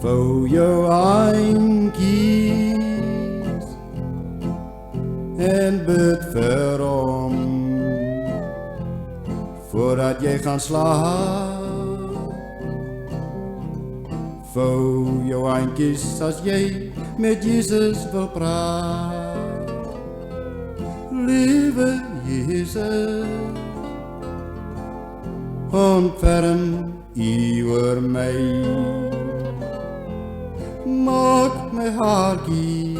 Vou jou handjies en bid vir hom voordat jy gaan slaap. Vou jou handjies as jy met Jesus wil praat. Liewe Jesus, ontferm U oor my. Maak my hartjie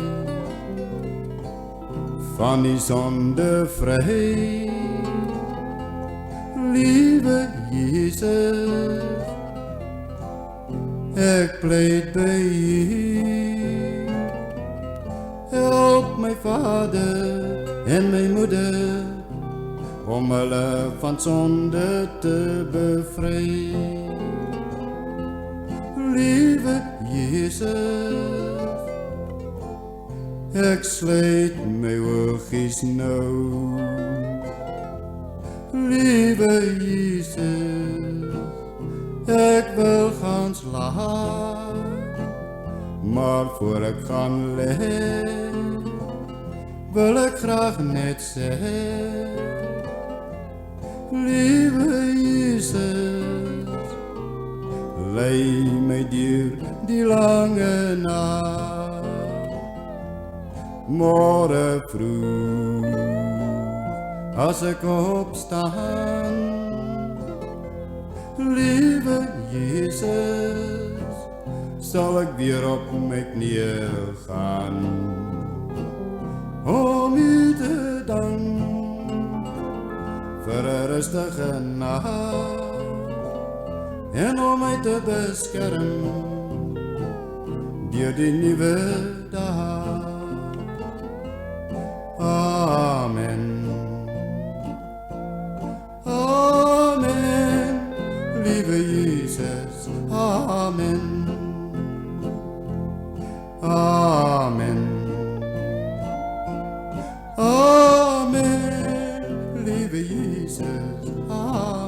van die sonde vry. Liewe Jesus, ek pleit by U. Help my vader en my moeder om hulle van sonde te bevry. Liewe Jesus, ek sluit my oogies nou. Liewe Jesus, ek wil gaan slaap, maar voor ek gaan lê, wil ek graag net sê, liewe Jesus, lei my deur die lange nag. Môre vroeg as ek opstaan, liewe Jesus, sal ek weer op my knieë gaan om U te dank vir 'n rustige nag en om my te beskerm deur die nuwe dag. Amen. Amen, lieve Jesus, amen. Amen. Amen, lieve Jesus, amen.